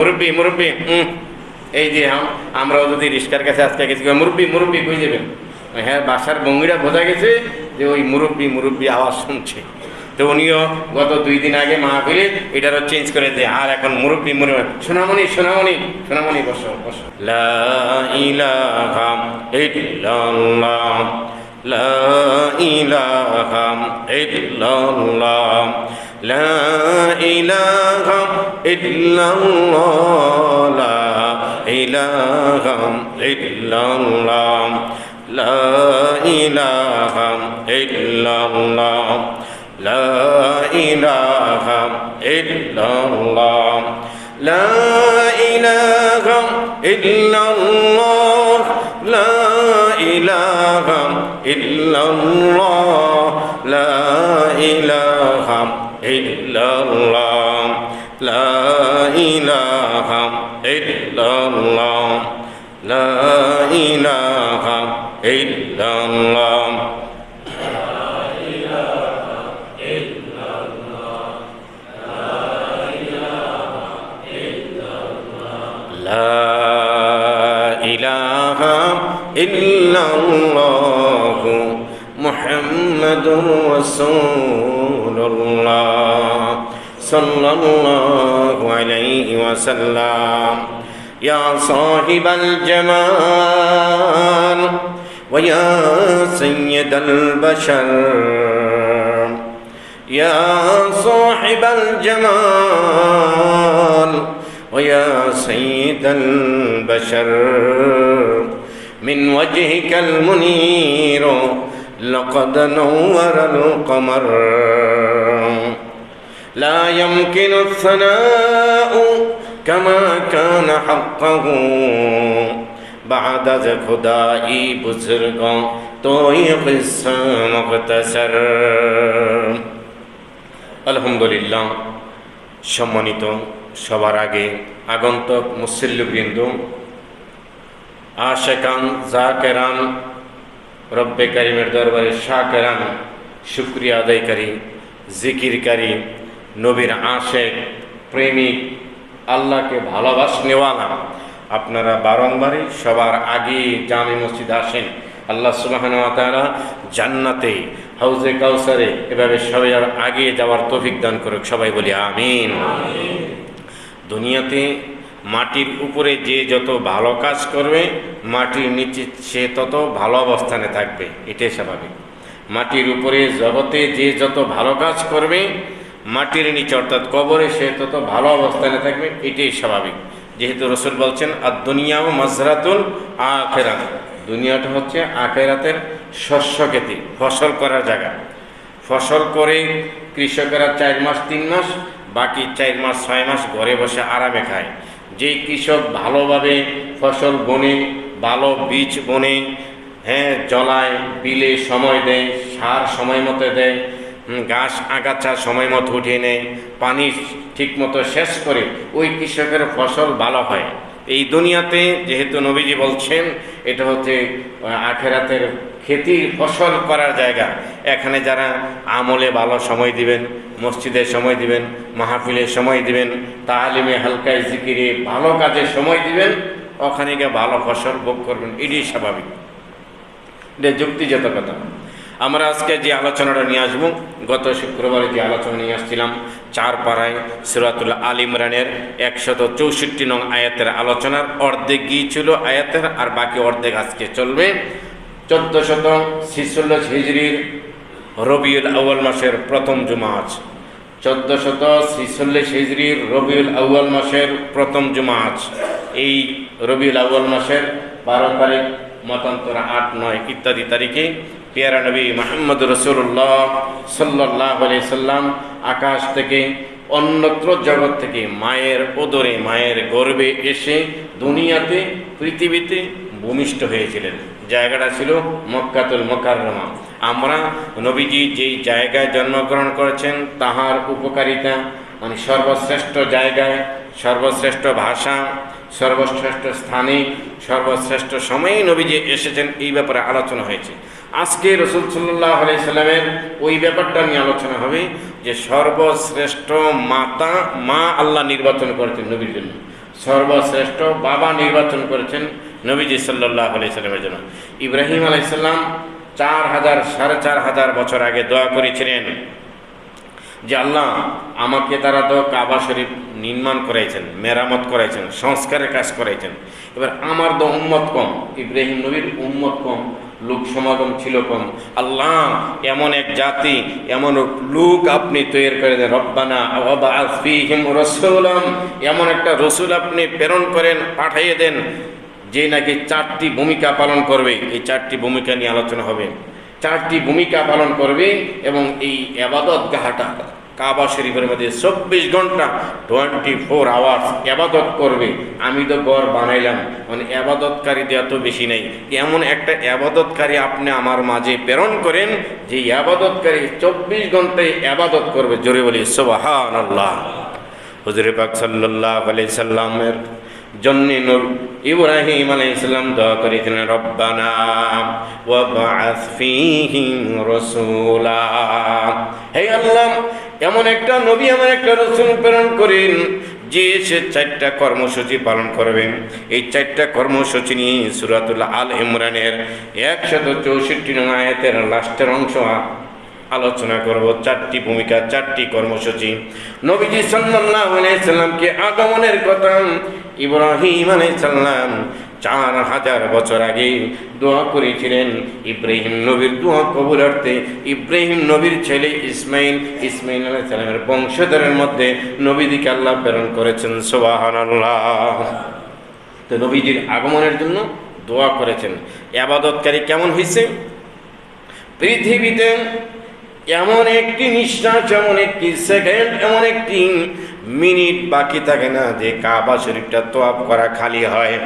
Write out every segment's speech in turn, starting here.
মুরব্বী মুরব্বী, এই যে আমরাও যদি রিস্কার কাছে আজকে গেছি, মুরব্বী মুরব্বী কই যাবেন, হ্যাঁ বাসার ভঙ্গিটা বোঝা গেছে যে ওই মুরব্বী মুরব্বী আওয়াজ শুনছে। তো উনিও গত 2 দিন আগে মাহফিলে এটারও চেঞ্জ করে দেয়, আর এখন মুরব্বী মুরব্বী। সোনামণি সোনামণি সোনামণি, বসো বসো। লা ইলাহা ইল্লাল্লাহ, লা ইলাহা ইল্লাল্লাহ, লা ইলাহা ইল্লাল্লাহ, লা ইলাহা ইল্লাল্লাহ, লা ইলাহা ইল্লাল্লাহ, লা ইলাহা ইল্লাল্লাহ, লা ইলাহা ইল্লাল্লাহ, লা ইলাহা ইল্লাল্লাহ, লা ইলাহা ইল্লাল্লাহ, লা ইলাহা ইল্লাল্লাহ, লা ইলাহা ইল্লাল্লাহ, লা ইলাহা ইল্লাল্লাহ মুহাম্মাদুর রাসূলুল্লাহ সাল্লাল্লাহু আলাইহি ওয়াসাল্লাম। ইয়া সাহিবাল জামাল ওয়া ইয়া সাইয়্যিদাল বাশার, ইয়া সাহিবাল জামাল ওয়া ইয়া সাইয়্যিদাল বাশার, মিন ওয়াজহিকাল মুনীর لقد نور القمر، لا يمكن الثناء كما كان حقه بعد خدائی بزرگ توئی قصہ مختصر। আলহামদুলিল্লাহ। সম্মানিত সবার আগে আগন্তক মুসল্লিবৃন্দ, আশিকান জাকেরান, রব্বে কারিমের দরবারে শাকেরান, শুকরিয়া আদায়কারী, জিকিরকারী, নবীর আশেক, প্রেমিক, আল্লাহকে ভালোবাসনেওয়ালা, আপনারা বারংবারই সবার আগে জামে মসজিদ আসেন। আল্লাহ সুবহানাহু ওয়া তাআলা জান্নাতে হাউজে কাউসারে এভাবে সবার আগে যাওয়ার তৌফিক দান করুক। সবাই বলি আমিন। দুনিয়াতে মাটির উপরে যে যত ভালো কাজ করবে, মাটির নিচে সে তত ভালো অবস্থানে থাকবে, এটাই স্বাভাবিক। মাটির উপরে জগতে যে যত ভালো কাজ করবে, মাটির নিচে অর্থাৎ কবরে সে তত ভালো অবস্থানে থাকবে, এটাই স্বাভাবিক। যেহেতু রাসূল বলছেন আদ-দুনিয়া মাজরাতুল আখিরাহ, দুনিয়াটা হচ্ছে আখিরাতের শস্য খেতি, ফসল করার জায়গা। ফসল করে কৃষকেরা 4 মাস 3 মাস, বাকি 4 মাস 6 মাস ঘরে বসে আরামে খায়। যেই কৃষক ভালোভাবে ফসল বোনে, ভালো বীজ বোনে, হ্যাঁ জলায়, বিলে সময় দেয়, সার সময় মতো দেয়, ঘাস আগাছা সময় মতো উঠিয়ে নেয়, পানি ঠিক মতো শেষ করে, ওই কৃষকের ফসল ভালো হয়। এই দুনিয়াতে যেহেতু নবীজি বলছেন এটা হচ্ছে আখিরাতের খেতির ফসল করার জায়গা, এখানে যারা আমলে ভালো সময় দিবেন, মসজিদে সময় দিবেন, মাহফিলে সময় দিবেন, তালিমে হালকায় জিকিরে ভালো কাজে সময় দিবেন, ওখানে গিয়ে ভালো ফসল ভোগ করবেন, এটাই স্বাভাবিক, এটা যুক্তিগত কথা। আমরা আজকে যে আলোচনাটা নিয়ে আসবো, গত শুক্রবারে যে আলোচনা নিয়ে আসছিলাম 4 পারায় সূরাতুল আল ইমরানের 164 নং আয়াতের আলোচনার অর্ধেক গিয়েছিল আয়াতের, আর বাকি অর্ধেক আজকে চলবে। 1446 হিজরির রবিউল আউয়াল মাসের প্রথম জুমা আজ, 1446 হিজরির রবিউল আউয়াল মাসের প্রথম জুমা আজ। এই রবিউল আউয়াল মাসের 12 তারিখ, মতান্তর 8, 9 ইত্যাদি তারিখে পেয়ারা নবী মুহাম্মদ রাসূলুল্লাহ সাল্লাল্লাহু আলাইহি সাল্লাম আকাশ থেকে, অন্যত্র জগৎ থেকে মায়ের ওদরে, মায়ের গর্ভে এসে দুনিয়াতে, পৃথিবীতে ভূমিষ্ঠ হয়েছিলেন। জায়গাটা ছিল মক্কাতুল মুকাররমা। আমরা নবীজি যেই জায়গায় জন্মগ্রহণ করেছেন তাহার উপকারিতা, মানে সর্বশ্রেষ্ঠ জায়গায়, সর্বশ্রেষ্ঠ ভাষা, সর্বশ্রেষ্ঠ স্থানে, সর্বশ্রেষ্ঠ সময়ে নবীজি এসেছেন, এই ব্যাপারে আলোচনা হয়েছে। আজকে রাসূল সাল্লাল্লাহু আলাইহি সাল্লামের ওই ব্যাপারটা নিয়ে আলোচনা হবে যে সর্বশ্রেষ্ঠ মাতা, মা আল্লাহ নির্বাচন করেছেন নবীর জন্য। সর্বশ্রেষ্ঠ বাবা নির্বাচন করেছেন নবীজি সাল্লাল্লাহু আলাইহি সাল্লামের জন্য। ইব্রাহিম আলাইহিস সালাম 4,000 বছর আগে দোয়া করেছিলেন যে আল্লাহ আমাকে তারা তো কাবা শরীফ নির্মাণ করাইছেন, মেরামত করাইছেন, সংস্কারের কাজ করাইছেন। এবার আমার তো উম্মত কম, ইব্রাহিম নবীর উম্মত কম, লোক সমাগম ছিল কম। আল্লাহ এমন এক জাতি, এমন লোক আপনি তৈরি করে দেন, রব্বানা ওয়াবআস ফীহিম রাসূলাম, এমন একটা রসুল আপনি প্রেরণ করেন, পাঠিয়ে দেন, যে নাকি 4টি ভূমিকা পালন করবে। এই 4টি ভূমিকা নিয়ে আলোচনা হবে। 4টি ভূমিকা পালন করবে এবং এই ইবাদত গাহটা কাবা শরীফের মধ্যে 24 ঘন্টা 24 আওয়ার্স ইবাদত করবে। আমি তো ঘর বানাইলাম, মানে ইবাদতকারী তো এত বেশি নাই, এমন একটা ইবাদতকারী আপনি আমার মাঝে প্রেরণ করেন যে ইবাদতকারী 24 ঘন্টায় ইবাদত করবে। জোরে বলি সুবহানাল্লাহ। হুজুর পাক সাল্লাল্লাহু আলাইহি সাল্লামের জন্য ইব্রাহিম আলাইহিস সালাম দোয়া করেছিলেন, রব্বানা ওয়াবআস ফীহিম রাসূলা, হে আল্লাহ এমন একটা নবী, এমন একটা রাসূল প্রেরণ করেন যে সে 4টা কর্মসূচি পালন করবেন। এই 4টা কর্মসূচি নিয়ে সূরাতুল আল ইমরানের 164 নং আয়াতের লাস্টের অংশ আলোচনা করব। 4টি ভূমিকা, 4টি কর্মসূচি। নবীজি সাল্লাল্লাহু আলাইহি সাল্লামকে আগমনের কথা ইব্রাহিম আলাইহিস সালাম 4000 বছর আগে দোয়া করেছিলেন। ইব্রাহিম নবীর দোয়া কবুলার্থে ইব্রাহিম নবীর ছেলে ইসমাইল আলাইহিস সালামের বংশধরের মধ্যে নবীদিকে আল্লাহ প্রেরণ করেছেন। সুবহানাল্লাহ। তো নবীজির আগমনের জন্য দোয়া করেছেন। ইবাদতকারী কেমন হয়েছে? পৃথিবীতে এমন একটি নিঃশ্বাস, এমন একটি সেকেন্ড, এমন একটি মিনিট বাকি থাকে না যে কাবা শরীফটা তওয়াফ করা খালি হয়।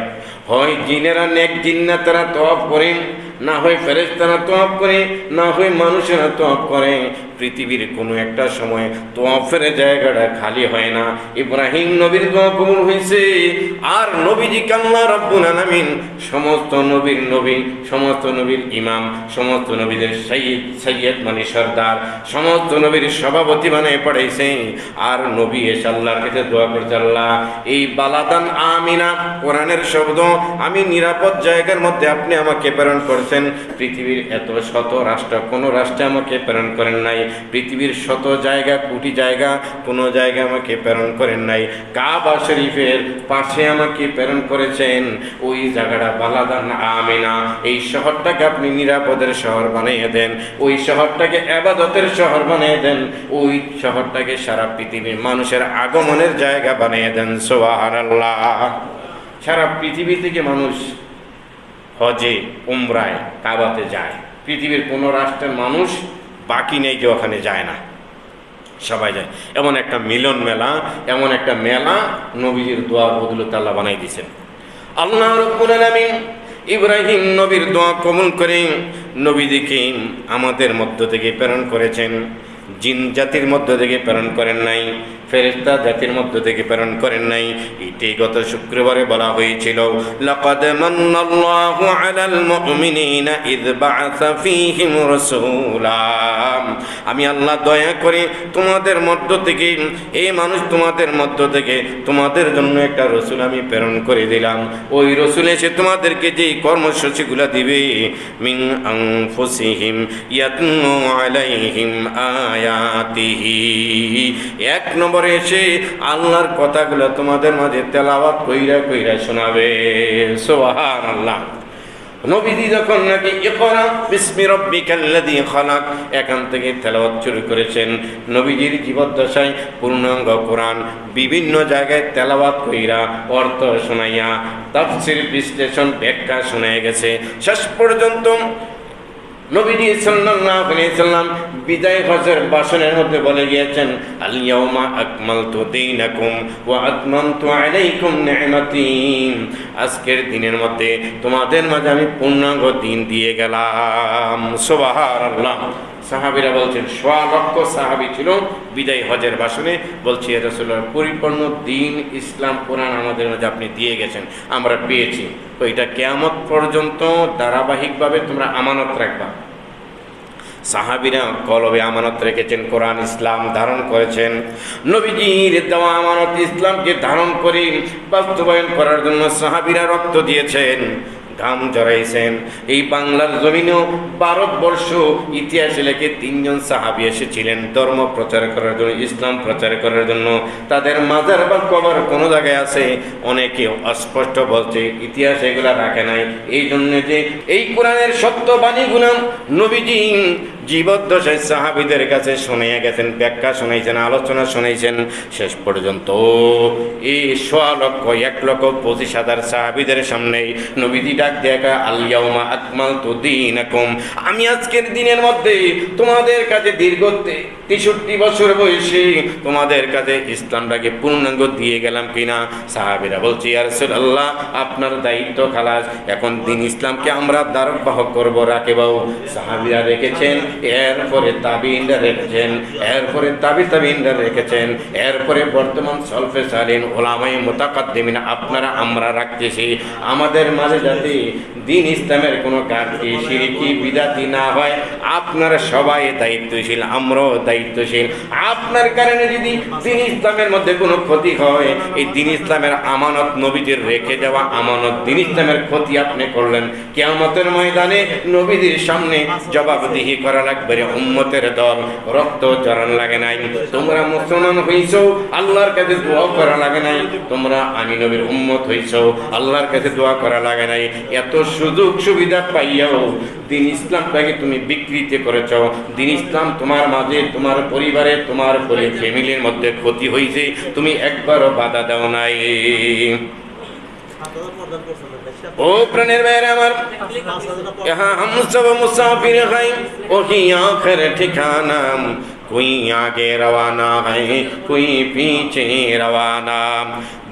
হয় জিনেরা, নেক জিন্নাতেরা তওয়াফ করে, না হয় ফেরেশতারা তওয়াফ করে, না হয় মানুষেরা তওয়াফ করে। পৃথিবীর কোনো একটা সময় তওয়াফের জায়গাটা খালি হয় না। ইব্রাহিম নবীর দোয়া কবুল হয়েছে। আর নবীজিকে আল্লাহ রাব্বুল আলামিন সমস্ত নবীর নবী, সমস্ত নবীর ইমাম, সমস্ত নবীদের সৈয়দ মানে সর্দার, সমস্ত নবীর সভাপতি বানিয়ে পাঠাইছে। আর নবী এসে আল্লাহর কাছে দোয়া করছে, আল্লাহ এই বালাদান আমিনা কোরআনের শব্দ, আমি নিরাপদ জায়গার মধ্যে আপনি আমাকে প্রেরণ করছেন। পৃথিবীর এত শত রাষ্ট্র, কোনো রাষ্ট্রে আমাকে প্রেরণ করেন নাই। পৃথিবীর শত জায়গা, কোটি জায়গা, কোনো জায়গা আমাকে প্রেরণ করেন নাই। কাবা শরীফের পাশে আমাকে প্রেরণ করেছেন। ওই জায়গাটা বালাদান আমিনা, এই শহরটাকে আপনি নিরাপদের শহর বানিয়ে দেন, ওই শহরটাকে ইবাদতের শহর বানিয়ে দেন, ওই শহরটাকে সারা পৃথিবীর মানুষের আগমনের জায়গা বানিয়ে দেন। সুবহানাল্লাহ। সারা পৃথিবী থেকে মানুষ হজে, উমরায়, কাবাতে যায়। পৃথিবীর কোনো রাষ্ট্রের মানুষ বাকি নেই যে ওখানে যায় না, সবাই যায়। এমন একটা মিলন মেলা, এমন একটা মেলা নবীজির দোয়া বদলতে আল্লাহ বানাই দিয়েছেন। আল্লাহ রাব্বুল আলামিন ইব্রাহিম নবীর দোয়া কবুল করে নবীজিকে আমাদের মধ্য থেকে প্রেরণ করেছেন। জিন জাতির মধ্য থেকে প্রেরণ করেন নাই, ফেরেশতা জাতির মধ্য থেকে প্রেরণ করেন নাই। এটি গত শুক্রবারে বলা হয়েছিল, লাকাদ মান্নাল্লাহু আলাল মুমিনিনা ইয বাআসা ফীহিম রাসূলা। আমি আল্লাহ দয়া করে তোমাদের মধ্য থেকে, এই মানুষ তোমাদের মধ্য থেকে তোমাদের জন্য একটা রসুল আমি প্রেরণ করে দিলাম। ওই রসুল এসে তোমাদেরকে যে কর্মসূচিগুলো দিবে, মিন আনফুসিহিম ইয়াতলু আলাইহিম আয়াতিহি, 1 নম্বরে এসে আল্লাহর কথাগুলো তোমাদের মাঝে তেলাওয়াত কইরা কইরা শোনাবে। সুবহানাল্লাহ। নবীজি যখন নাকি ইকরা বিসমি রাব্বিকাল্লাযী খালাক এখান থেকে তেলাওয়াত শুরু করেছেন, নবীজির জীবদ্দশায় পূর্ণাঙ্গ কোরআন বিভিন্ন জায়গায় তেলাওয়াত কইরা অর্থ শোনাইয়া তাফসীর বিশ্লেষণ ব্যাখ্যা শোনায় গেছে। শেষ পর্যন্ত নবীজি সাল্লাল্লাহু আলাইহি সাল্লাম বিদায় হজের ভাষণের মধ্যে বলে গিয়েছেন, আল ইয়াউমা আকমালতু দীনাকুম ওয়া আতমামতু আলাইকুম নি'মাতি, আজকের দিনের মধ্যে তোমাদের মাঝে আমি পূর্ণাঙ্গ দিন দিয়ে গেলাম। সুবহানাল্লাহ। সাহাবীরা বলছেন, 1.5 লক্ষ সাহাবী ছিল বিদায় হজের ভাষণে, বলছি ইয়া রাসূলুল্লাহ পরিপূর্ণ দিন ইসলাম কোরআন আমাদের মাঝে আপনি দিয়ে গেছেন, আমরা পেয়েছি। তো এটা কিয়ামত পর্যন্ত ধারাবাহিকভাবে তোমরা আমানত রাখবা। সাহাবীরা কলবে আমানত রেখেছেন, কোরআন ইসলাম ধারণ করেছেন। নবীজির দেওয়া আমানত ইসলামকে ধারণ করে বাস্তবায়ন করার জন্য সাহাবীরা রক্ত দিয়েছেন, ঘাম জড়াইছেন। এই বাংলার জমিনেও ভারতবর্ষ ইতিহাসে লেখে 3 জন সাহাবী এসেছিলেন ধর্ম প্রচার করার জন্য, ইসলাম প্রচার করার জন্য। তাদের মাজার বা কবর কোনো জায়গায় আছে, অনেকে অস্পষ্ট বলছে, ইতিহাস এগুলা রাখে নাই। এই জন্য যে এই কোরআনের সত্য বাণীগুলো নবীজি জীবদ্দশায় সাহাবীদের কাছে শুনিয়ে গেছেন, ব্যাখ্যা শুনাইছেন, আলোচনা শুনাইছেন। শেষ পর্যন্ত এই 1,25,000 সাহাবীদের সামনে নবীজি ডাক দেখা, আল ইয়াউমা আকমালতু দীনাকুম, আমি আজকের দিনের মধ্যে তোমাদের কাছে দীর্ঘ 63 বছর বয়সে তোমাদের কাছে ইসলামটাকে পূর্ণাঙ্গ দিয়ে গেলাম কিনা। সাহাবীরা বলছে, ইয়া রাসূলুল্লাহ, আপনার দায়িত্ব খালাস, এখন দিন ইসলামকে আমরা ধারক বাহক করবো, রাখেবাও। সাহাবীরা রেখেছেন, এরপরে তাবিঈনরা রেখেছেন, এরপরে তাবিঈনরা রেখেছেন, এরপরে বর্তমান সলফে সালিন উলামায়ে মুতাকাদ্দিমিন আপনারা আমরা রাখতেছি। আমাদের মাঝে যাতে দিন ইসলামের কোনো ঘাটতি শিরকি বিদাতি না হয়, আপনারা সবাই দায়িত্বশীল, আমরাও দায়িত্বশীল। আপনার কারণে যদি দিন ইসলামের মধ্যে কোনো ক্ষতি হয়, এই দিন ইসলামের আমানত নবীজির রেখে যাওয়া আমানত, দিন ইসলামের ক্ষতি আপনি করলেন, কিয়ামতের ময়দানে নবীজির সামনে জবাবদিহি করা লাগবে। উম্মতের দল, রক্ত জড়ান লাগে নাই, তোমরা মুসলমান হইছো, আল্লাহর কাছে দোয়া করা লাগে নাই, তোমরা আমি নবীর উম্মত হইছো, আল্লাহর কাছে দোয়া করা লাগে নাই। এত সুযোগ সুবিধা পাইয়াও দিন ইসলামটাকে তুমি বিকৃতি করেছ। দিন ইসলাম তোমার মাঝে, তোমার পরিবারে, তোমার ফ্যামিলির মধ্যে ক্ষতি হয়েছে, তুমি একবারও বাধা দাও নাই। ও প্রাণের ভাইয়েরা আমার, यहाँ हम सब मुसाफिर हैं, वही आखिर ठिकाना, कोई आगे रवाना है, कोई पीछे रवाना।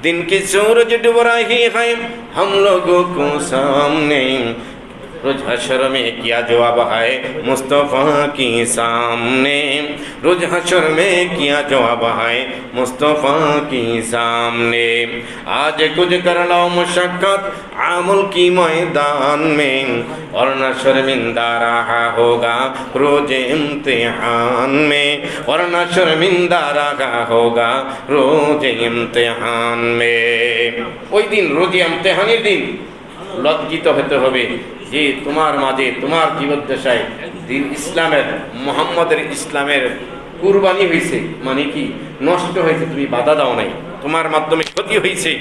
दिन की सूरज डूब रही है हम लोगों को सामने, रोज हशर में क्या जवाब है मुस्तफ़ा की सामने, रोज हशर में क्या जवाब है मुस्तफ़ा की सामने। आज कुछ कर लो मुशक्क़त आमल की मैदान में, और न शर्मिंदा रहा होगा रोज इम्तिहान में, और न शर्मिंदा रहा होगा रोज इम्तिहान में। ওই দিন রোজ ইমতিহানের দিন লজ্জিত হতে হবে যে তোমার মাঝে, তোমার জীবদ্দশায় দিন ইসলামের, মুহাম্মদের ইসলামের কুরবানি হয়েছে, মানে কি নষ্ট হয়েছে, তুমি বাধা দাও নাই, তোমার মাধ্যমে ক্ষতি হয়েছে।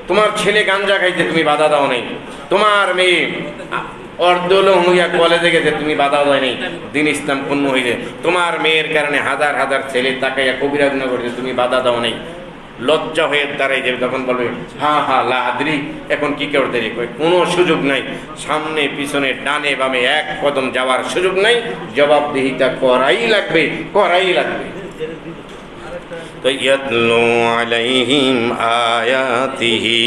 তোমার ছেলে গাঞ্জা খাইছে, তুমি বাধা দাও নাই, তোমার মেয়ে অর্ধল হইয়া কলেজে গেছে, তুমি বাধা দাও নাই, দিন ইসলাম পূর্ণ হয়েছে। তোমার মেয়ের কারণে হাজার হাজার ছেলে তাকাইয়া কবিরা গুনাহ করছে, তুমি বাধা দাও নাই। লজ্জা হয়ে দাঁড়াই যাবে, তখন বলবে হ্যাঁ হ্যাঁ লা আদরি, এখন কি করতে দেরি, কোনো সুযোগ নাই, সামনে পিছনে ডানে বামে এক কদম যাওয়ার সুযোগ নাই, জবাবদিহিতা করাই লাগবে, করাই লাগবে। তো ইয়াতলু আলাইহিম আয়াতিহি,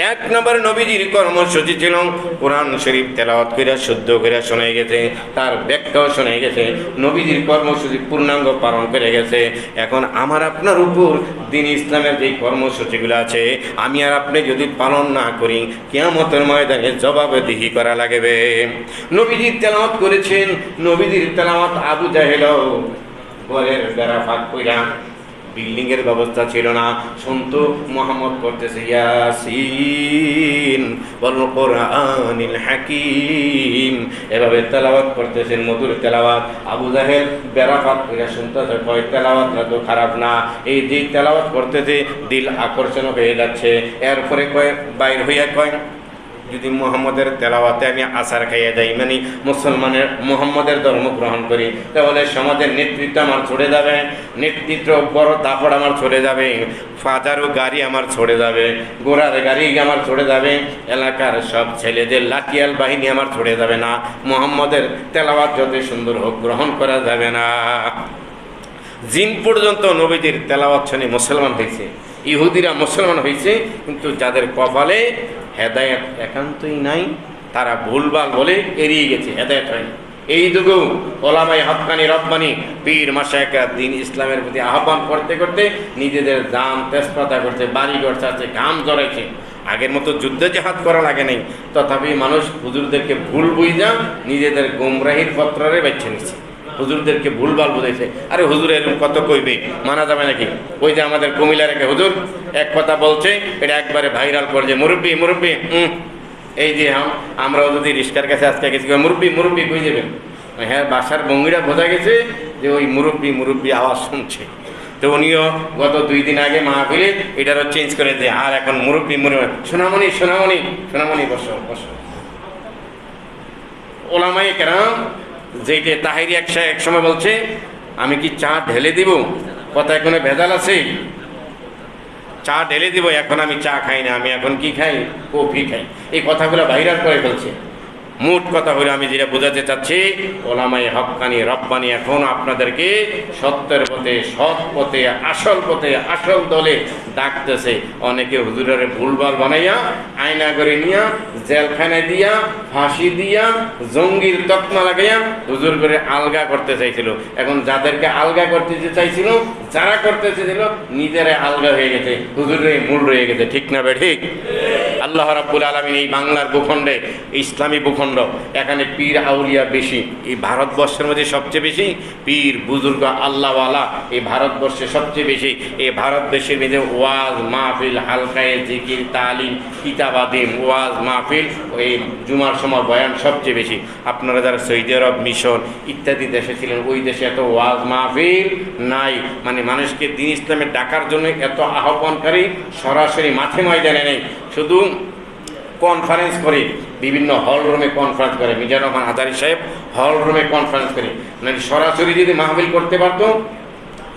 1 নম্বর নবীজির কর্মসূচি ছিল কোরআন শরীফ তেলাওয়াত করে শুদ্ধ করে শুনে গেছে, তার ব্যাখ্যাও শুনে গেছে, নবীজির কর্মসূচি পূর্ণাঙ্গ পালন করে গেছে। এখন আমার আপনার উপর দিন ইসলামের যে কর্মসূচিগুলো আছে, আমি আর আপনি যদি পালন না করি, কিয়ামতের ময়দানে জবাবদিহি করা লাগবে। নবীজির তেলাওয়াত করেছেন, নবীজির তেলাওয়াত আবু জাহেল ঘরের বেড়া ফাঁক কইরা, বিল্ডিং এর ব্যবস্থা ছিল না, শুনতো মুহাম্মদ করতেছে ইয়াসিন ওয়াল কুরআনিল হাকীম, এভাবে তেলাওয়াত করতেছেন, মধুর তেলাওয়াত। আবু জাহেল বেরাফাত করে শুনতেছে, কয় তেলাওয়াতটা তো খারাপ না, এই যে তেলাওয়াত করতেছে দিল আকর্ষণ হয়ে যাচ্ছে। এরপরে কয় বাইর হইয়া কয়, যদি মুহাম্মদের তেলাওয়াতে আমি আসার খাইয়া যাই, মানে মুসলমানের মুহাম্মদের ধর্ম গ্রহণ করি, তাহলে সমাজের নেতৃত্ব আমার ছড়ে যাবে, নেতৃত্ব বড় দাপড় আমার ছড়ে যাবে, ফাজারও গাড়ি আমার ছড়ে যাবে, ঘোড়ার গাড়ি আমার ছড়ে যাবে, এলাকার সব ছেলেদের লাঠিয়াল বাহিনী আমার ছড়ে যাবে না, মুহাম্মদের তেলাওয়াত যত সুন্দর হোক গ্রহণ করা যাবে না। জিন পর্যন্ত নবীজির তেলাওয়াত শুনে মুসলমান হয়েছে, ইহুদিরা মুসলমান হয়েছে, কিন্তু যাদের কপালে হেদায়েত একান্তই নাই, তারা ভুলভাল বলে এড়িয়ে গেছে, হেদায়েত হয়নি। এই যুগেও ওলামায়ে হক্কানি রব্বানি পীর মাশায়েখরা দিন ইসলামের প্রতি আহ্বান করতে করতে নিজেদের জান তেজপাতা করছে, বাড়ি ঘর ছাড়ছে, ঘাম জড়াইছে, আগের মতো যুদ্ধ জাহাদ করা লাগে নাই, তথাপি মানুষ হুজুরদেরকে ভুল বুঝা নিজেদের গোমরাহির পত্রে বেছে নিচ্ছে, হুজুরদেরকে ভুলভাল বুঝাইছে। আরে হুজুর এরকম কত কইবে, মানা যাবে নাকি? ওই যে আমাদের কুমিল্লার একটা হুজুর এক কথা বলছে, এটা একবারে ভাইরাল করে যে মুরব্বী মুরব্বী। এই যে আমরাও যদি রিস্কার কাছে আজকে গেছি মুরব্বী মুরব্বী কই যাবেন, হ্যাঁ বাসার ভঙ্গিটা বোঝা গেছে যে ওই মুরব্বী মুরব্বী আওয়াজ শুনছে। তো উনিও গত 2 দিন আগে মাহফিলে এটারও চেঞ্জ করে দিয়ে আর এখন মুরব্বী মুরব্বী সোনামণি সোনামণি সোনামণি বসো বসো। ওলামাই কেরাম যেটা তাহিরি এক সময় বলছে আমি কি চা ঢেলে দিব, কথা এখানে ভেজাল আছে, চা ঢেলে দিব, এখন আমি চা খাই না, আমি এখন কি খাই, কফি খাই। এই কথাগুলো ভাইরাল করে ফেলছে। মোট কথা হলো আমি যেটা বোঝাতে চাচ্ছি, ওলামায়ে হক্কানি রব্বানি এখন আপনাদেরকে সত্যের পথে, সৎ পথে, আসল পথে, আসল দলে ডাকতেছে। অনেকে হুজুরের ভুলভাল বানাইয়া আয়না করে নিয়া জেলখানায় দিয়া ফাঁসি দিয়া জঙ্গির তকমা লাগাইয়া হুজুর করে আলগা করতে চাইছিল। এখন যাদেরকে আলগা করতে চাইছিল, যারা করতে চাইছিল নিজেরাই আলগা হয়ে গেছে, হুজুরের মূল রয়ে গেছে। ঠিক না বে ঠিক? আল্লাহ রাব্বুল আলামিন এই বাংলার ভূখণ্ডে, ইসলামী ভূখণ্ড, এখানে পীর আউলিয়া বেশি। এই ভারতবর্ষের মধ্যে সবচেয়ে বেশি পীর বুজুর্গ আল্লাহওয়ালা এই ভারতবর্ষে সবচেয়ে বেশি। এই ভারতবর্ষের মধ্যে ওয়াজ মাহফিল, হালকায়ে জিকির, তালিম, কিতাবাদিম, ওয়াজ মাহফিল, এই জুমার সময় বয়ান সবচেয়ে বেশি। আপনারা যারা সৌদি আরব, মিশর ইত্যাদি দেশে ছিলেন, ওই দেশে এত ওয়াজ মাহফিল নাই, মানে মানুষকে দিন ইসলামে ডাকার জন্য এত আহ্বানকারী সরাসরি মাঠে ময়দানে নেই, শুধু কনফারেন্স করে, বিভিন্ন হল রুমে কনফারেন্স করে। মিজানুর রহমান হাজারী সাহেব হল রুমে কনফারেন্স করে, মানে সরাসরি যদি মাহফিল করতে পারতো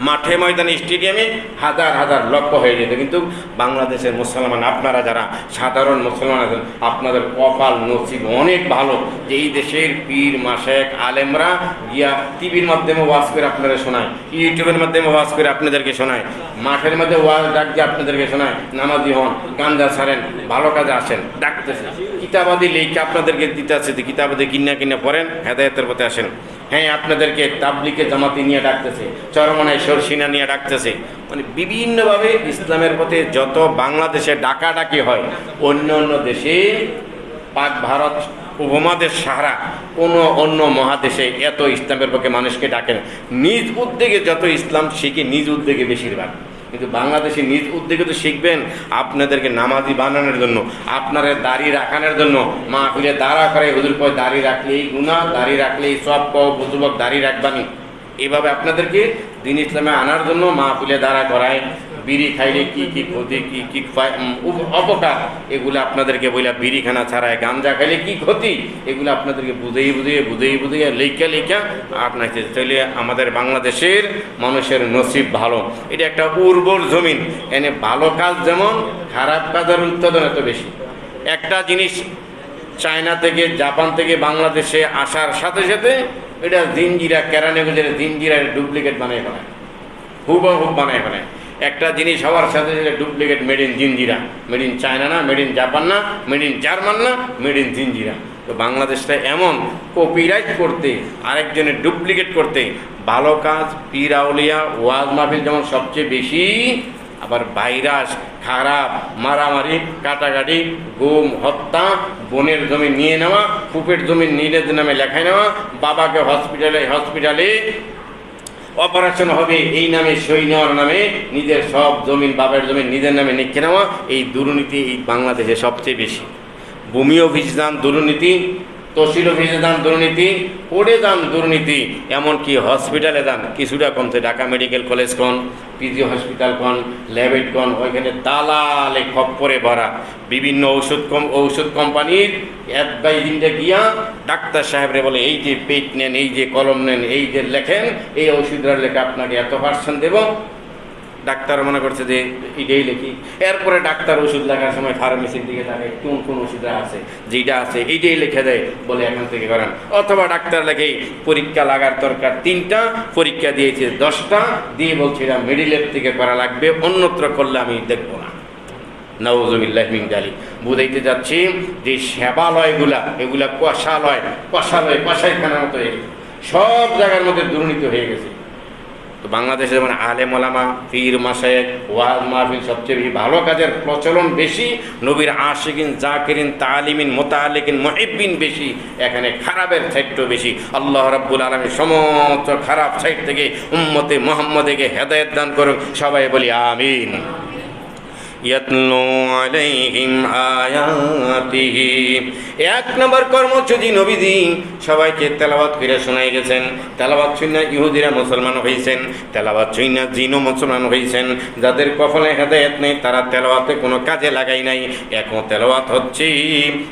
মাঠে ময়দানে স্টেডিয়ামে হাজার হাজার লক্ষ হয়ে যেত। কিন্তু বাংলাদেশের মুসলমান, আপনারা যারা সাধারণ মুসলমান আছেন, আপনাদের কপাল নসিব অনেক ভালো যে এই দেশের পীর মাশায়েখ আলেমরা গিয়া টিভির মাধ্যমে ওয়াজ করে আপনারা শোনায়, ইউটিউবের মাধ্যমে ওয়াজ করে আপনাদেরকে শোনায়, মাঠের মধ্যে ওয়াজ ডাক দিয়ে আপনাদেরকে শোনায়। নামাজি হন, গাঞ্জা ছাড়েন, ভালো কাজে আসেন, ডাকতেছে। কিতাবাদি লেখা আপনাদেরকে দিতে আছে, কিতাবাদি কিনা পড়েন, হেদায়েতের পথে আসেন। হ্যাঁ, আপনাদেরকে তাবলিগে জামাতি নিয়ে ডাকতেছে, চরমনায় সরসিনা নিয়ে ডাকতেছে, মানে বিভিন্নভাবে ইসলামের পথে যত বাংলাদেশে ডাকাডাকি হয়, অন্য অন্য দেশে, পাক ভারত উপমহাদেশ সাহারা কোনো অন্য মহাদেশে এত ইসলামের পক্ষে মানুষকে ডাকেন। নিজ উদ্যোগে যত ইসলাম শিখে, নিজ উদ্যোগে বেশিরভাগ। কিন্তু বাংলাদেশে নিজ উদ্যোগে তো শিখবেন আপনাদেরকে নামাজি বানানোর জন্য, আপনারা দাড়ি রাখানোর জন্য। মাহফিলে দাঁড়া করে হুজুর কয় দাড়ি রাখলেই গুনাহ, দাড়ি রাখলেই সব, কও বুজুর্গ দাড়ি রাখবানি। এইভাবে আপনাদেরকে দিন ইসলামে আনার জন্য মাহফিলে দাঁড়া করায়। বিড়ি খাইলে কি কি ক্ষতি, কি কি অপকার, এগুলো আপনাদেরকে বইলা, বিড়িখানা ছাড়ায় গাঞ্জা খাইলে কি ক্ষতি, এগুলো আপনাদেরকে বুঝিয়ে লেখা আপনাকে চলে। আমাদের বাংলাদেশের মানুষের নসিব ভালো, এটা একটা উর্বর জমিন, এনে ভালো কাজ যেমন, খারাপ কাজের উৎপাদন এত বেশি। একটা জিনিস চায়না থেকে, জাপান থেকে বাংলাদেশে আসার সাথে সাথে এটা জিনজিরা, কেরানীগঞ্জের জিনজিরা ডুপ্লিকেট বানায় ফেলায়, হুবহুব বানায় ফেলায়। একটা জিনিস হওয়ার সাথে সাথে duplicate, made in Jinjira, made in China না, মেড ইন জাপান না, মেড ইন জার্মান না, মেড ইন জিনজিরা। তো বাংলাদেশটা এমন, কপিরাইট করতে, আরেকজনের ডুপ্লিকেট করতে, ভালো কাজ, পীর আউলিয়া, ওয়াজ মাহফিল যেমন সবচেয়ে বেশি, আবার ভাইরাস, খারাপ, মারামারি, কাটাকাটি, গুম, হত্যা, বোনের জমি নিয়ে নেওয়া, ফুপের জমি নিজের নামে লেখায় নেওয়া, বাবাকে হসপিটালে অপারেশন হবে এই নামে সই নেওয়ার নামে নিজের সব জমিন, বাবার জমিন নিজের নামে লিখে নেওয়া, এই দুর্নীতি এই বাংলাদেশে সবচেয়ে বেশি। ভূমি অফিস যান দুর্নীতি, তহসিল অফিসে যান দুর্নীতি, পড়ে যান দুর্নীতি, এমনকি হসপিটালে যান, কিছুটা কমছে, ঢাকা মেডিকেল কলেজ কোন, পিজি হসপিটাল কোন, ল্যাবেট কোন, ওইখানে দালালে খপ্পরে ভরা। বিভিন্ন ঔষধ কোম্পানির অ্যাডভাইজিংটা গিয়া ডাক্তার সাহেবরে বলে এই যে পেট নেন, এই যে কলম নেন, এই যে লেখেন, এই ওষুধের লেখা আপনাকে এত পার্সেন্ট দেব। ডাক্তার মনে করছে যে এটাই লেখি। এরপরে ডাক্তার ওষুধ লেখার সময় ফার্মেসির দিকে তাকে কোন ওষুধটা আছে, যেটা আছে এইটাই লিখে দেয়, বলে এখান থেকে করেন। অথবা ডাক্তার লেখে পরীক্ষা লাগার দরকার 3টা, পরীক্ষা দিয়েছে 10টা, দিয়ে বলছে এটা মেডিলের থেকে করা লাগবে, অন্যত্র করলে আমি দেখবো না। নাউযুবিল্লাহি মিন যালিক। বুঝাইতে যাচ্ছি যে সেবালয়গুলা, এগুলা কষালয়, কষাইখানার মতো হয়ে গেছে, সব জায়গার মধ্যে দুর্নীতি হয়ে গেছে। তো বাংলাদেশে যেমন আলেম ওলামা, পীর মাশায়েখ, ওয়াজ মাহফিল সবচেয়ে বেশি ভালো কাজের প্রচলন বেশি, নবীর আশিকিন, জাকিরিন, তালিমিন, মোতালিকিন, মুহিব্বিন বেশি, এখানে খারাপের সাইডটাও বেশি। আল্লাহ রাব্বুল আলামিন সমস্ত খারাপ সাইড থেকে উম্মতে মুহাম্মাদকে হেদায়েত দান করুন, সবাই বলি আমিন। ইয়াতলু আলাইহিম আয়াতিহি, এক নম্বর কর্মসূচি নবীজি সবাইকে তেলাওয়াত করে শোনাই গেছেন। তেলাওয়াত শুনে ইহুদিরা মুসলমান হয়েছেন, তেলাওয়াত শুনে জিনও মুসলমান হয়েছেন। যাদের কপালে হেদায়েত নেই তারা তেলাওয়াতে কোনো কাজে লাগাই নাই। এখন তেলাওয়াত হচ্ছে,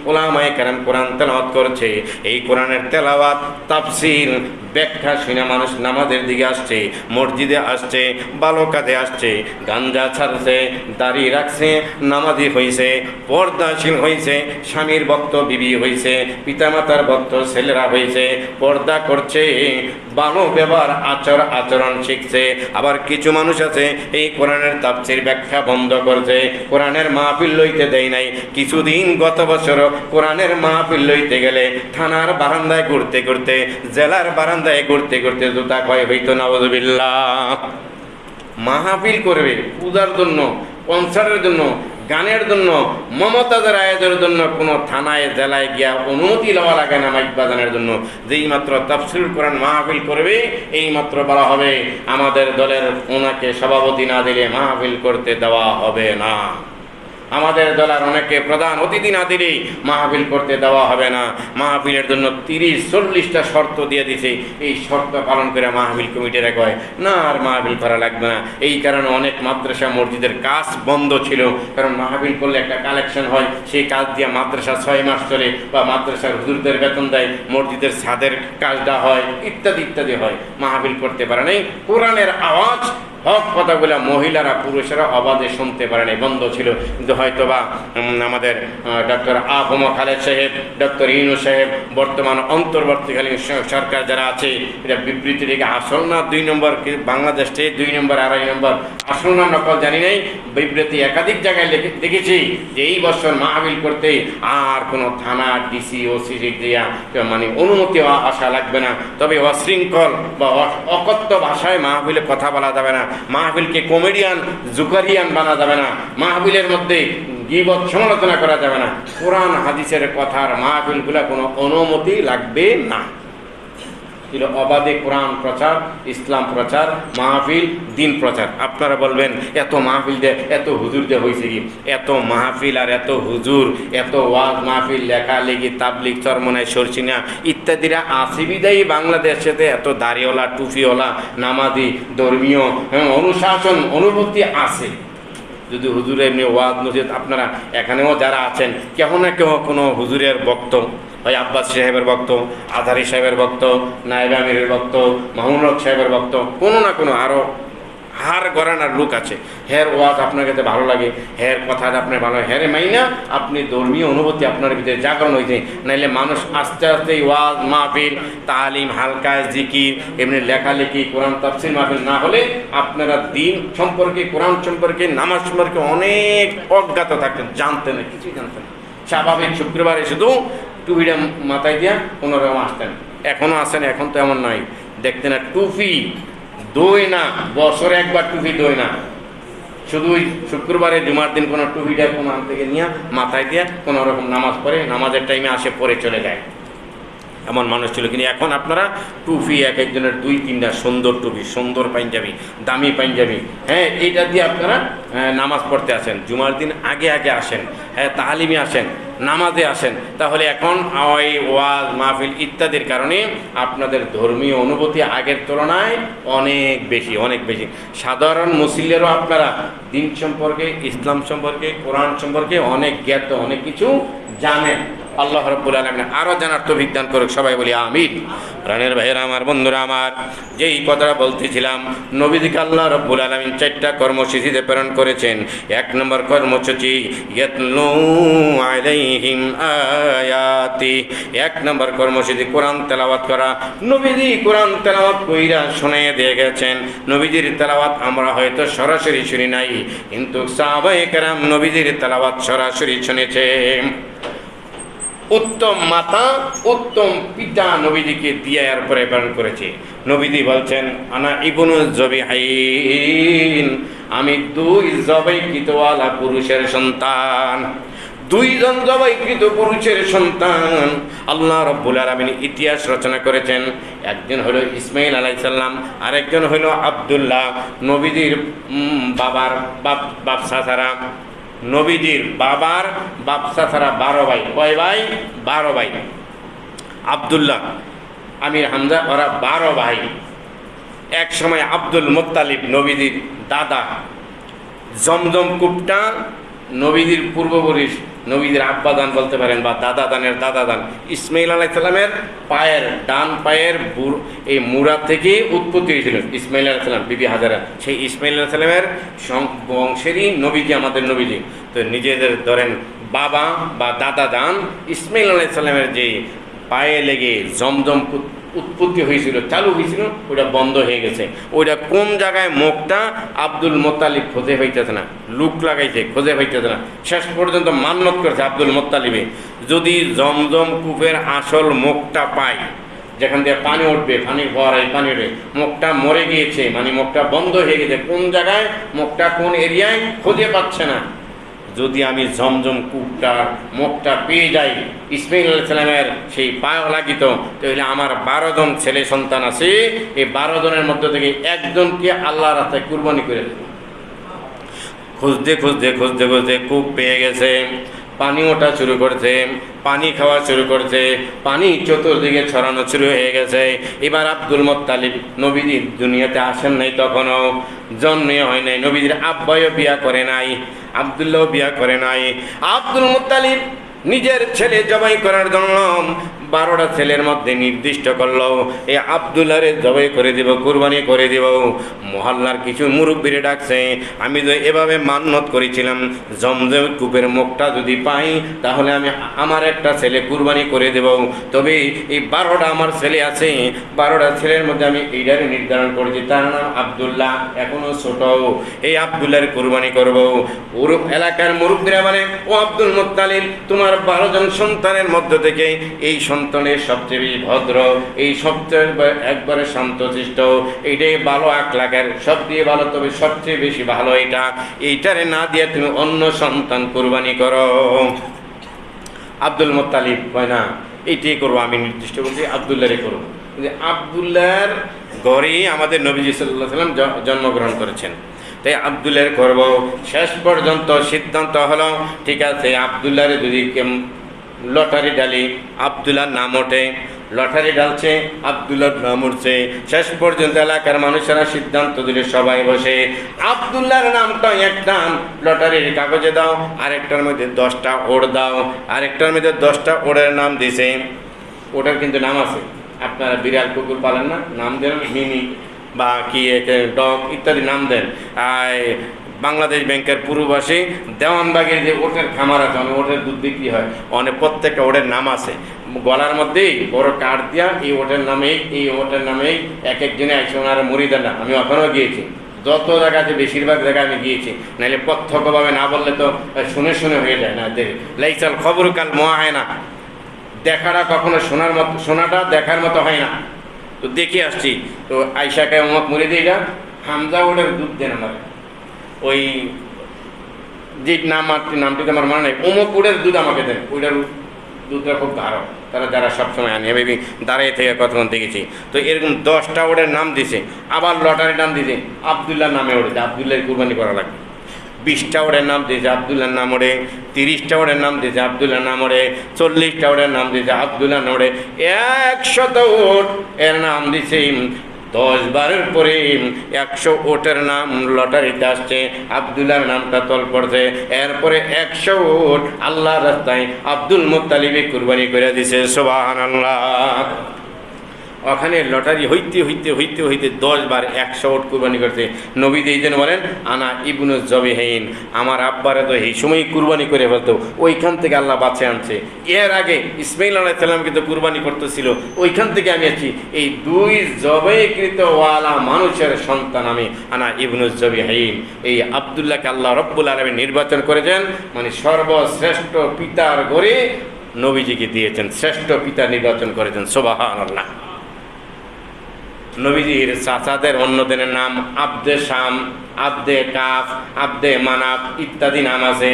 উলামায়ে কেরাম কোরআন তেলাওয়াত করছে। এই কোরআনের তেলাওয়াত, তাফসীর, ব্যাখ্যা শুনে মানুষ নামাজের দিকে আসছে, মসজিদে আসছে, ভালো কাজে আসছে, গাঞ্জা ছাড়ছে, দাড়ি রাখছে, নামাজি হয়েছে, পর্দাশীল হয়েছে, স্বামীর ভক্ত বিবি হয়েছে, পিতামাতার ভক্ত ছেলেরা হয়েছে, পর্দা করছে, ভালো ব্যবহার আচরণ শিখছে। আবার কিছু মানুষ আছে এই কোরআনের তাফসীর ব্যাখ্যা বন্ধ করছে, কোরআনের মাহফিল লইতে দেয় নাই। কিছুদিন গত বছর কোরআনের মাহফিল লইতে গেলে থানার বারান্দায় ঘুরতে ঘুরতে, জেলার বারান্দায় ঘুরতে ঘুরতে জুতা ক্ষয় হইতো, নাউযুবিল্লাহ। মাহফিল করবে পূজার জন্য, কনসার্টের জন্য, গানের জন্য, মমতাজের আয়োজনের জন্য কোনো থানায় জেলায় গিয়া অনুমতি লওয়া লাগে না মাইক বাজানোর জন্য। যেই মাত্র তাফসীর কোরআন মাহফিল করবে এই মাত্র বলা হবে আমাদের দলের ওনাকে সভাপতি না দিলে মাহফিল করতে দেওয়া হবে না। আমাদের দলের অনেকে প্রধান অতিথি না দিলেই মাহফিল করতে দেওয়া হবে না। মাহফিলের জন্য 30-40টা শর্ত দিয়ে দিছে, এই শর্ত পালন করে মাহফিল কমিটিরা কয় না আর মাহফিল করা লাগবে না। এই কারণে অনেক মাদ্রাসা মসজিদের কাজ বন্ধ ছিল, কারণ মাহফিল করলে একটা কালেকশন হয়, সেই কাজ দিয়ে মাদ্রাসা 6 মাস চলে, বা মাদ্রাসার হুজুরদের বেতন দেয়, মসজিদের ছাদের কাজটা হয়, ইত্যাদি ইত্যাদি হয়। মাহফিল করতে পারে নাই। কোরআনের আওয়াজ, হক কথাগুলো মহিলারা পুরুষেরা অবাধে শুনতে পারে নাই, বন্ধ ছিল। কিন্তু হয়তোবা আমাদের ডক্টর আহম খালেদ সাহেব, ডক্টর ইনু সাহেব, বর্তমান অন্তর্বর্তীকালীন সরকার যারা আছে, এটা বিবৃতি থেকে আসল না 2 নম্বর, বাংলাদেশ থেকে 2 নম্বর 2.5 নম্বর আসল না নকল জানি নাই, বিবৃতি একাধিক জায়গায় দেখেছি যে এই বছর মাহফিল করতে আর কোনো থানা, ডিসি, ওসি দিয়া মানে অনুমতি আসা লাগবে না। তবে অশৃঙ্খল বা অকথ্য ভাষায় মাহফিলে কথা বলা যাবে না, মাহফিলকে কমেডিয়ান, জুকারিয়ান বানা যাবে না, মাহফিলের মধ্যে গীবত সমালোচনা করা যাবে না, কোরআন হাদিসের কথার মাহফিলগুলো কোনো অনুমতি লাগবে না। ছিল অবাধে কোরআন প্রচার, ইসলাম প্রচার, মাহফিল, দিন প্রচার। আপনারা বলবেন এত মাহফিল দে, এত হুজুর দে হয়েছে কি? এত মাহফিল আর এত হুজুর, এত ওয়াজ মাহফিল, লেখালেখি, তাবলিগ, চরমনায়, সরসিনা ইত্যাদিরা আছে বিদায়ী বাংলাদেশেতে এত দাড়িওয়ালা, টুপিওয়ালা, নামাজি, ধর্মীয় অনুশাসন অনুভূতি আছে। যদি হুজুরের এমনি ওয়াজ নজির, আপনারা এখানেও যারা আছেন কেহ না কেহ কোনো হুজুরের বক্ত, হয় আব্বাস সাহেবের ভক্ত, আজহারি সাহেবের ভক্ত, নায়েবে আমিরের ভক্ত, মামুনুল হক সাহেবের ভক্ত, কোনো না কোনো আরও হার গড়ানার লোক আছে। হের ওয়াজ আপনার কাছে ভালো লাগে, হের কথা আপনার ভালো, হেরে মাইনা আপনি ধর্মীয় অনুভূতি আপনার ভিতরে জাগরণ হয়েছে। নাইলে মানুষ আস্তে আস্তে ওয়াজ মাহফিল, তালিম, হালকা জিকির, এমনি লেখালেখি, কোরআন তাফসীর মাহফিল না হলে আপনারা দিন সম্পর্কে, কোরআন সম্পর্কে, নামাজ সম্পর্কে অনেক অজ্ঞাত থাকতেন, জানতেন না, কিছুই জানতেন না। স্বাভাবিক শুক্রবারে শুধু টুপিটা মাথায় দিয়া কোনোরকম আসতেন, এখনও আসেন, এখন তো এমন নয়। দেখতেন না টুপি দই না, বছরে একবার টুপি দই না, শুধু শুক্রবারে জুমার দিন কোনো টুপিটা কোনো আন থেকে নিয়ে মাথায় দিয়ে কোনো রকম নামাজ পড়ে, নামাজের টাইমে আসে, পরে চলে যায়, এমন মানুষ ছিল। কিন্তু এখন আপনারা টুপি এক একজনের 2-3টা সুন্দর টুপি, সুন্দর পাঞ্জাবি, দামি পাঞ্জাবি, হ্যাঁ এইটা দিয়ে আপনারা নামাজ পড়তে আসেন, জুমার দিন আগে আগে আসেন, হ্যাঁ তালিমে আসেন, নামাজে আসেন। তাহলে এখন ওই ওয়াজ মাহফিল ইত্যাদির কারণে আপনাদের ধর্মীয় অনুভূতি আগের তুলনায় অনেক বেশি, অনেক বেশি। সাধারণ মুসলিমেরও আপনারা দিন সম্পর্কে, ইসলাম সম্পর্কে, কোরআন সম্পর্কে অনেক জ্ঞাত, অনেক কিছু জানেন। আল্লাহ রাব্বুল আলামিন আরও জানার তৌফিক দান করুক, সবাই বলি আমিন। প্রাণের ভাইয়েরা আমার, বন্ধুরা আমার, যেই কথাটা বলতেছিলাম, নবীজিকে আল্লাহ রাব্বুল আলামিন 4টা কর্মসূচিতে প্রেরণ করেছেন। 1 নম্বর কর্মসূচি ইয়াতলু আলাইহিম আয়াতি, 1 নম্বর কর্মসূচি কোরআন তেলাওয়াত করা। নবীজি কোরআন তেলাওয়াত কইরা শুনিয়ে দিয়ে গেছেন। নবীজির তেলাওয়াত আমরা হয়তো সরাসরি শুনি নাই, কিন্তু সাহাবায়ে কেরাম নবীজির তেলাওয়াত সরাসরি শুনেছে। উত্তম মাতা উত্তম পিতা নবীজিকে দিয়ে এরপরে প্রেরণ করেছে। নবীজি বলছেন আনা ইবনু জবিহাইন, আমি দুই জবাইকৃতওয়ালা পুরুষের সন্তান, দুইজন জবাইকৃত পুরুষের সন্তান। আল্লাহ রাব্বুল আলামিন ইতিহাস রচনা করেছেন। একজন হলো ইসমাইল আলাইহিস সালাম, আরেকজন হলো আব্দুল্লাহ। নবীজির বাবার বাপসা ছাড়া, নবীজির বাবার বাপসা ছাড়া 12 ভাই। কয় ভাই? 12 ভাই। আব্দুল্লাহ, আমির, হামজা, ওরা 12 ভাই। এক সময় আব্দুল মুত্তালিব নবীজির দাদা, জমজম কূপটা নবীজির পূর্বপুরুষ, নবীজির আব্বাদান বলতে পারেন বা দাদাদানের দাদাদান, ইসমাইল আলাইহিস সালামের পায়ের ডান পায়ের এই মুড়া থেকে উৎপত্তি হয়েছিল ইসমাইল আলাইহিস সালাম, বিবি হাজারা। সেই ইসমাইল আলাইহিস সালামের বংশেরই নবীজি, আমাদের নবীজি। তো নিজেদের ধরেন বাবা বা দাদাদান ইসমাইল আলাইহিস সালামের যে পায়ে লেগে জমজম উৎপত্তি হয়েছিল, চালু হয়েছিল, ওটা বন্ধ হয়ে গেছে। ওইটা কোন জায়গায় মুখটা আব্দুল মোত্তালিব খোঁজে পাইতেছে না, লুক লাগাইছে, খোঁজে পাইতেছে না। শেষ পর্যন্ত মান্যত করেছে আব্দুল মোত্তালিবে, যদি জমজম কূপের আসল মুখটা পাই, যেখান দিয়ে পানি উঠবে, পানির ফোয়ারায় পানি উঠবে, মুখটা মরে গিয়েছে, মানে মুখটা বন্ধ হয়ে গেছে, কোন জায়গায় মুখটা, কোন এরিয়ায় খুঁজে পাচ্ছে না। যদি আমি জমজম কূপটার মুখটা পেয়ে যাই, ইসমাইল আলাইহিস সালামের সেই পায়ে লাগিত, তাহলে আমার 12 জন ছেলে সন্তান আছে, এই 12 জনের মধ্যে থেকে একজনকে আল্লাহর রাস্তায় কুরবানি করে দেব। খুঁজতে খুঁজতে খুঁজতে খুঁজতে কূপ পেয়ে গেছে, পানি ওঠা শুরু করছে, পানি খাওয়া শুরু করছে, পানি চতুর্দিকে ছড়ানো শুরু হয়ে গেছে। এবার আব্দুল মুত্তালিব, নবীজি দুনিয়াতে আসেন নাই, তখনও জন্মে হয় নাই, নবীজির আব্বাও বিয়া করে নাই, আব্দুল্লাহ বিয়া করে নাই। আব্দুল মুত্তালিব নিজের ছেলে জবাই করার জন্য 12টা ছেলের মধ্যে নির্দিষ্ট করলো, এই আব্দুল্লাহরে জবাই করে দেব, কুরবানি করে দেব। মহল্লার কিছু মুরব্বীরে ডাকছে, আমি তো এভাবে মান্যত করেছিলাম, জমজম কূপের মুখটা যদি পাই তাহলে আমি আমার একটা ছেলে কুরবানি করে দেব। তবে এই 12টা আমার ছেলে আছে, 12টা ছেলের মধ্যে আমি এইটারে নির্ধারণ করেছি, তার নাম আব্দুল্লাহ, এখনো ছোট, এই আব্দুল্লাহর কুরবানি করব। ওর এলাকার মুরব্বীরা বলে, ও আব্দুল মুত্তালিব, তোমার 12 জন সন্তানের মধ্য থেকে এই সন্তানের সবচেয়ে বেশি ভদ্র, এই সবচেয়ে একবারে শান্তশিষ্ট, এইটাই ভালো আখলাকের, সব দিয়ে ভালো, তবে সবচেয়ে বেশি ভালো এইটারে না দিয়ে তুমি অন্য সন্তান কুরবানি করো। আব্দুল মুত্তালিব হয় না, এইটাই করবো, আমি নির্দিষ্ট করছি আব্দুল্লাহরে করবো। আব্দুল্লাহর ঘরেই আমাদের নবীজি সাল্লাল্লাহু আলাইহি ওয়াসাল্লাম জন্মগ্রহণ করেছেন, তাই আব্দুল্লাহর করব। শেষ পর্যন্ত সিদ্ধান্ত হলো, ঠিক আছে, আব্দুল্লাহরে যদি লটারি ডালি, আব্দুল্লাহর নাম ওঠে, লটারি ডালছে, আব্দুল্লাহর নাম উঠছে। শেষ পর্যন্ত এলাকার মানুষেরা সিদ্ধান্ত দিলে সবাই বসে, আব্দুল্লাহর নামটা একটা লটারির কাগজে দাও, আরেকটার মধ্যে 10টা ওড় দাও, আরেকটার মধ্যে 10টা ওড়ের নাম দিছে। ওটার কিন্তু নাম আছে, আপনারা বিড়াল কুকুর পালেন না, নাম দেন মিনি বা কি ডগ ইত্যাদি নাম দেন। বাংলাদেশ ব্যাংকের পূর্ববাসী দেওয়ানবাগের যে ওটের খামার আছে, অনেক ওটের দুধ বিক্রি হয়, অনেক প্রত্যেকটা ওটের নাম আছে, গলার মধ্যেই বড় কাঠ দিয়া এই ওটের নামেই, এই ওটের নামেই এক একজনে একশো ওনারা মরিদানা। আমি ওখানেও গিয়েছি, যত জায়গা আছে বেশিরভাগ জায়গায় আমি গিয়েছি, নাহলে প্রত্যক্ষভাবে না বললে তো শুনে শুনে হয়ে যায় না। লাইসাল খবর কাল মোয়া হয় না, দেখাটা কখনো শোনার মতো, শোনাটা দেখার মতো হয় না। তো দেখে আসছি, তো আয়সাকে অমক মরে দিয়ে যা, হামজা ওটের দুধ দেন আমার, ওই যে নামটি আমার মনে নেই, অমুক উড়ের দুধ আমাকে দেন, ওইটার দুধটা খুব গাঢ়, তারা যারা সবসময় আনে, আমি দাঁড়িয়ে থেকে কতক্ষণ দেখেছি। তো এরকম 10টা ওড়ের নাম দিছে, আবার লটারির নাম দিছে, আব্দুল্লাহ নামে ওড়ে, আব্দুল্লাহর কুরবানি করা লাগবে। 20টা ওড়ের নাম দিয়েছে, আব্দুল্লাহর নাম ওড়ে। 30টা ওড়ের নাম দিয়েছে, আব্দুল্লাহর নাম ওড়ে। 40টা ওড়ের নাম দিয়েছে, আব্দুল্লাহর নাম ওড়ে। 100 ওট এর নাম দিছে। 10 বারের পরে 100 ওটের নাম লটারিতে আসছে, আব্দুল্লাহর নামটা তল পড়ছে। এরপরে 100 ওট আল্লাহর রাস্তায় আব্দুল মুত্তালিবে কুরবানি করে দিছে। সুবহানাল্লাহ। ওখানে লটারি হইতে হইতে হইতে হইতে 10 বার 100 ওট কুরবানি করছে। নবী এই জন্য বলেন, আনা ইবনু জবিহাইন, আমার আব্বারে তো এই সময় কুরবানি করে ফেলতো, ওইখান থেকে আল্লাহ বাঁচিয়ে আনছে। এর আগে ইসমাইল আলাইহিস সালামকে তো কুরবানি করতেছিল, ওইখান থেকে আমি আছি। এই 2 জবাইকৃত ওয়ালা মানুষের সন্তান আমি, আনা ইবনু জবিহাইন। এই আব্দুল্লাহকে আল্লাহ রব্বুল আলামিন নির্বাচন করেছেন, মানে সর্বশ্রেষ্ঠ পিতার ঘরে নবীজিকে দিয়েছেন, শ্রেষ্ঠ পিতা নির্বাচন করেছেন। সুবহানাল্লাহ। নবীজির চাচাদের অন্যদের নাম আব্দে শাম, আব্দে কাফ, আব্দে মানাফ ইত্যাদি নাম আছে।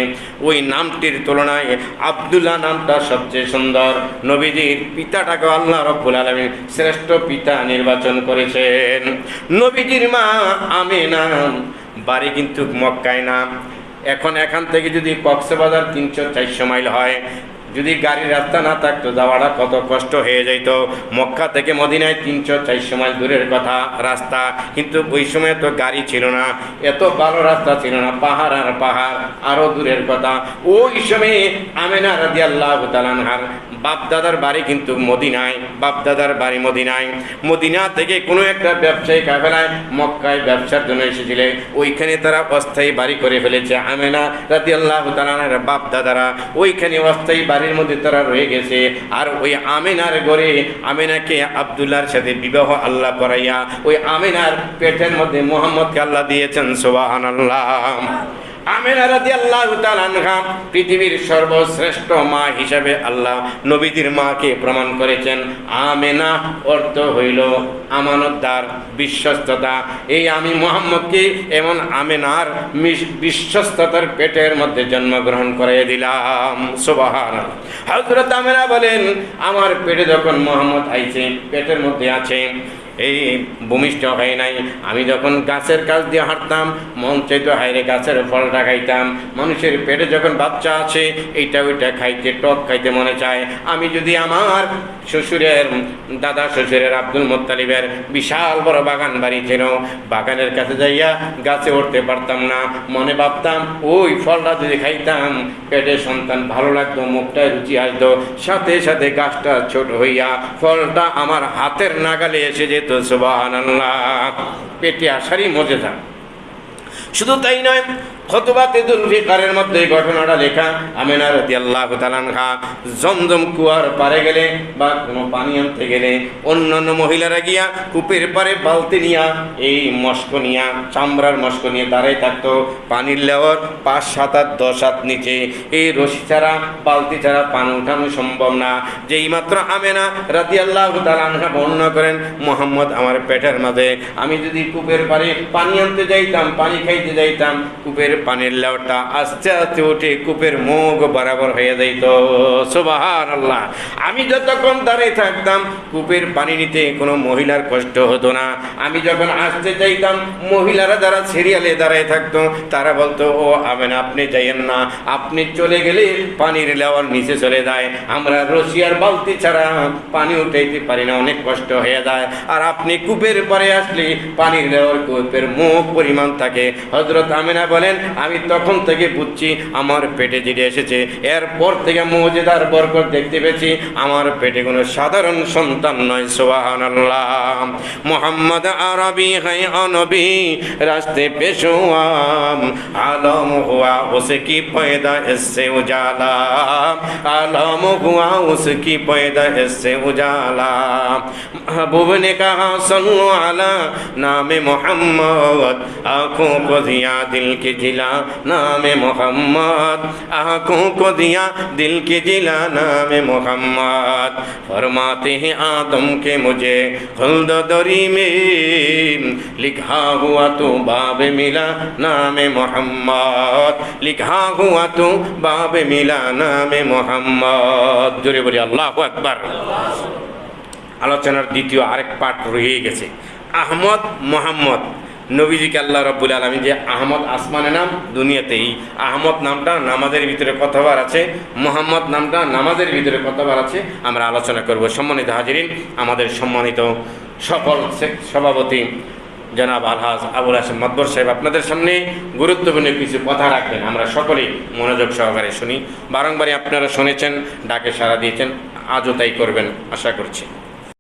ওই নামটির তুলনায় আব্দুল্লাহ নামটা সবচেয়ে সুন্দর। নবীজির পিতাটাকে আল্লাহ রাব্বুল আলামিন শ্রেষ্ঠ পিতা নির্বাচন করেছেন। নবীজির মা আমিনা বাড়ি কিন্তু মক্কায় না। এখান থেকে যদি কক্সবাজার 300-400 মাইল হয়, যদি গাড়ির রাস্তা না থাকতো যাওয়াটা কত কষ্ট হয়ে যাইতো। মক্কা থেকে মদিনায় 300-400 মাইল দূরের কথা রাস্তা, কিন্তু ওই সময় তো গাড়ি ছিল না, এত ভালো রাস্তা ছিল না, পাহাড় আর পাহাড়, আরও দূরের কথা। ওই সময়ে আমিনা রাদিয়াল্লাহু তাআলা আনহার বাপদাদার বাড়ি কিন্তু মদিনায়, বাপদাদার বাড়ি মদিনায়। মদিনা থেকে কোনো একটা ব্যবসায়ী কাফেলায় মক্কায় ব্যবসার জন্য এসেছিলে, ওইখানে তারা অস্থায়ী বাড়ি করে ফেলেছে। আমিনা রাদিয়াল্লাহু তাআলা আনহার বাপদাদারা ওইখানে অস্থায়ী বাড়ির মধ্যে তারা রয়ে গেছে। আর ওই আমিনার ঘরে আমিনাকে আব্দুল্লাহর সাথে বিবাহ আল্লাহ করাইয়া ওই আমিনার পেটের মধ্যে মুহাম্মদকে আল্লাহ দিয়েছেন। সুবহানাল্লাহ। আমিনা রাদিয়াল্লাহু তাআলা আনহা পৃথিবীর সর্বশ্রেষ্ঠ মা হিসাবে আল্লাহ নবীজির মাকে প্রমাণ করেছেন। আমিনা অর্থ হইল আমানতদার, বিশ্বস্ততা। এই আমি মুহাম্মদকে এমন আমিনার বিশ্বস্ততার পেটের মধ্যে জন্মগ্রহণ করিয়ে দিলাম। সুবহানাল্লাহ। হযরত আমিনা বলেন, আমার পেটে যখন মুহাম্মদ আইছে, পেটের মধ্যে আছে, এই ভূমিষ্ঠ হয় নাই, আমি যখন গাছের কাছ দিয়ে হাঁটতাম মন চাইতো হাইরে গাছের ফলটা খাইতাম। মানুষের পেটে যখন বাচ্চা আছে এইটা ওইটা খাইতে, টক খাইতে মনে চায়। আমি যদি আমার শ্বশুরের, দাদা শ্বশুরের আব্দুল মুত্তালিবের বিশাল বড় বাগান বাড়ি ছিল, বাগানের কাছে যাইয়া গাছে উঠতে পারতাম না, মনে ভাবতাম ওই ফলটা যদি খাইতাম পেটে সন্তান ভালো লাগতো, মুখটায় রুচি আসতো, সাথে সাথে গাছটা ছোট হইয়া ফলটা আমার হাতের নাগালে এসে যেত। সুবহানাল্লাহ। পেটে আসারই মজেদা। শুধু তাই নয়, খুতবাতে যুলফিকারের মধ্যে এই ঘটনাটা লেখা। আমিনা রাদিয়াল্লাহু তাআলা আনহা জমজম কুয়ার পারে গেলে বা কোনো পানি আনতে গেলে অন্যান্য মহিলারা গিয়া কূপের পারে বালতি নিয়া, এই মস্ক নিয়া, চামড়ার মস্ক নিয়ে দাঁড়ায় থাকতো। পানির লেওয়ার 5-7 হাত 10 হাত নিচে, এই রশি ছাড়া, বালতি ছাড়া পানি উঠানো সম্ভব না। যেই মাত্র আমিনা রাদিয়াল্লাহু তাআলা আনহা বর্ণনা করেন, মুহাম্মদ আমার পেটের মাঝে, আমি যদি কূপের পারে পানি আনতে যাইতাম, পানি খাইতে যাইতাম, কূপের পানির লেওয়াটা আস্তে আস্তে উঠে কূপের মুখ বরাবর হয়ে যাইত। সুবহানাল্লাহ। আমি যতক্ষণ দাঁড়িয়ে থাকতাম কূপের পানি নিতে কোনো মহিলার কষ্ট হতো না। আমি যখন আসতে চাইতাম, মহিলারা যারা সিরিয়ালে দাঁড়িয়ে থাকতো তারা বলতো, ও আমিনা আপনি যাইয়েন না, আপনি চলে গেলে পানির লেওয়ার নিচে চলে যায়, আমরা রশি আর বালতি ছাড়া পানি উঠাইতে পারি না, অনেক কষ্ট হয়ে যায়। আর আপনি কূপের পরে আসলে পানির লেওয়ার কূপের মুখ পরিমাণ থাকে। হযরত আমিনা বলেন, আমি তখন থেকে বুঝছি আমার পেটে যেটা এসেছে, এরপর থেকে মুজিজার বরকত দেখতে পেয়েছি, আমার পেটে কোনো সাধারণ সন্তান নয়। সুবহানাল্লাহ। মুহাম্মদ আরবি है नबी रास्ते पेशवा आलम हुआ उसकी पैदा इससे उजाला, आलम हुआ उसकी पैदा इससे उजाला। महबूब ने कहा सल्लु अला नाम मोहम्मद, आँखों को दिया दिल के जिला नाम मोहम्मद, आँखों को दिया दिल के जिला नाम मोहम्मद। फरमाते हैं आदम के मुझे खुल्द दरी में लिखा हुआ तो बाब मिला नाम मोहम्मद, लिखा हुआ तो बाब मिला नाम मोहम्मद। जोरे बोली আল্লাহু আকবার। আলোচনার দ্বিতীয় আরেক পাঠ রয়ে গেছে, আহমদ মোহাম্মদ। নবীজিকে আল্লাহ রাব্বুল আলামিন যে আহমদ আসমানের নাম, দুনিয়াতেই আহমদ নামটা নামাজের ভিতরে কতবার আছে, মোহাম্মদ নামটা নামাজের ভিতরে কতবার আছে আমরা আলোচনা করব। সম্মানিত হাজিরিন, আমাদের সম্মানিত সফল সভাপতি জনাব আলহাজ আবুল হাশেম মাদবর সাহেব আপনাদের সামনে গুরুত্বপূর্ণ কিছু কথা রাখবেন। আমরা সকলেই মনোযোগ সহকারে শুনি। বারংবারই আপনারা শুনেছেন, ডাকে সাড়া দিয়েছেন, আজও তাই করবেন আশা করছি।